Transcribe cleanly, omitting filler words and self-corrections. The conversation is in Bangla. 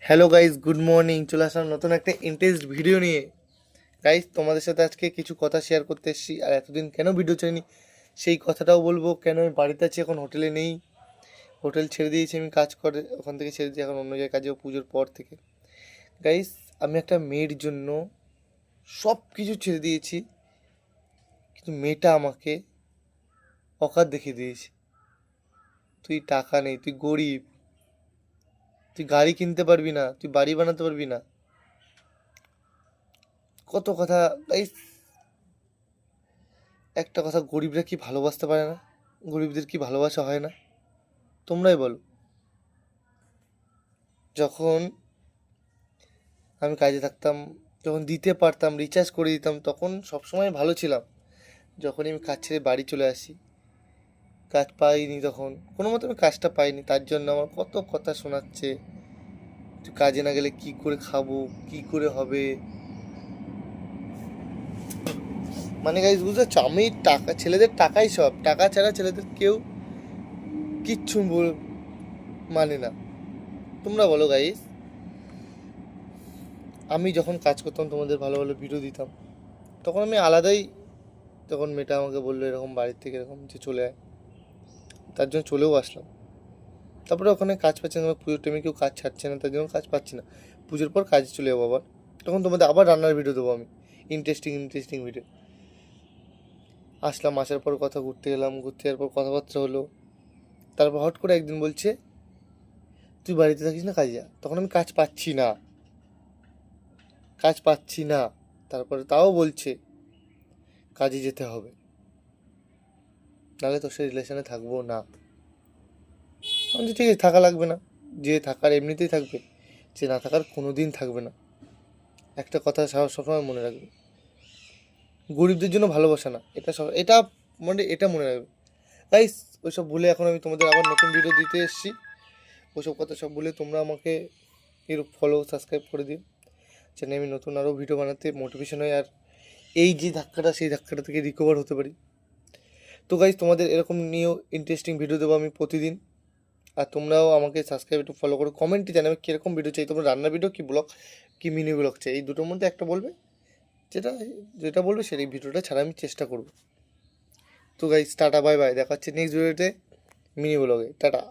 Hello guys, good morning. চলে আসলাম নতুন একটা ইন্টারেস্ট ভিডিও নিয়ে। গাইজ, তোমাদের সাথে আজকে কিছু কথা শেয়ার করতে এসেছি। আর এতদিন কেন ভিডিও চাইনি সেই কথাটাও বলবো। কেন আমি বাড়িতে আছি, এখন হোটেলে নেই। হোটেল ছেড়ে দিয়েছি, আমি কাজ করে ওখান থেকে ছেড়ে দিয়েছি, এখন অন্য জায়গায় কাজে পুজোর পর থেকে। গাইজ, আমি একটা মেয়ের জন্য সব কিছু ছেড়ে দিয়েছি, কিন্তু মেয়েটা আমাকে অকাত দেখিয়ে দিয়েছে। তুই টাকা নেই, তুই গরিব, তুই গাড়ি কিনতে পারবি না, তুই বাড়ি বানাতে পারবি না, কত কথা। গাইজ, একটা কথা, গরিবরা কি ভালোবাসতে পারে না? গরিবদের কি ভালোবাসা হয় না? তোমরাই বলো। যখন আমি কাজে থাকতাম, যখন দিতে পারতাম, রিচার্জ করে দিতাম, তখন সবসময় ভালো ছিলাম। যখনই আমি কাজ ছেড়ে বাড়ি চলে আসি, কাজ পাইনি, তখন কোনো মতো আমি কাজটা পাইনি, তার জন্য আমার কত কথা শোনাচ্ছে। তুই কাজে না গেলে কি করে খাবো, কি করে হবে। মানে গাইজ, বুঝতে পারছো, আমি টাকা, ছেলেদের টাকাই সব, টাকা ছাড়া ছেলেদের কেউ কিচ্ছু মানে না। তোমরা বলো গাইজ। আমি যখন কাজ করতাম, তোমাদের ভালো ভালো ভিডিও দিতাম, তখন আমি আলাদাই। তখন মেয়েটা আমাকে বললো এরকম বাড়ির থেকে এরকম যে চলে আয়, তার জন্য চলেও আসলাম। তারপরে ওখানে কাজ পাচ্ছি না, পুজোর টাইমে কেউ কাজ ছাড়ছে না, তার জন্য কাজ পাচ্ছি না। পুজোর পর কাজে চলে যাবো আবার। তখন তোমাদের আবার রান্নার ভিডিও দেবো আমি, ইন্টারেস্টিং ইন্টারেস্টিং ভিডিও। আসলাম, আসার পর কথা, ঘুরতে গেলাম, ঘুরতে যাওয়ার পর কথাবার্তা হলো। তারপর হট করে একদিন বলছে তুই বাড়িতে থাকিস না, কাজে যা। তখন আমি কাজ পাচ্ছি না, কাজ পাচ্ছি না। তারপরে তাও বলছে কাজে যেতে হবে, নাহলে তোর সাথে রিলেশনে থাকবো না। আমি ঠিক আছে, থাকা লাগবে না। যে থাকার এমনিতেই থাকবে, যে না থাকার কোনো দিন থাকবে না। একটা কথা সবসময় মনে রাখবে, গরিবদের জন্য ভালোবাসা না, এটা সব, এটা মানে এটা মনে রাখবে গাইস। ওইসব ভুলে এখন আমি তোমাদের আবার নতুন ভিডিও দিতে এসেছি। ওইসব কথা সব ভুলে তোমরা আমাকে এর ফলো সাবস্ক্রাইব করে দিও, যেন আমি নতুন আরও ভিডিও বানাতে মোটিভেশন হয়, আর এই যে ধাক্কাটা, সেই ধাক্কাটা থেকে রিকভার হতে পারি। তো গাইস, তোমাদের এরকম নিয়েও ইন্টারেস্টিং ভিডিও দেবো আমি প্রতিদিন। আর তোমরাও আমাকে সাবস্ক্রাইব একটু ফলো করো, কমেন্টে জানাবে কীরকম ভিডিও চাই, তোমরা রান্নার ভিডিও কি ব্লগ, কি মিনি ব্লগ চাই, এই দুটোর মধ্যে একটা বলবে। যেটা যেটা বলবে সেই ভিডিওটা ছাড়া আমি চেষ্টা করব। তো গাইস, টাটা, বাই বাই, দেখা হচ্ছে নেক্সট ভিডিওতে, মিনি ব্লগে। টাটা।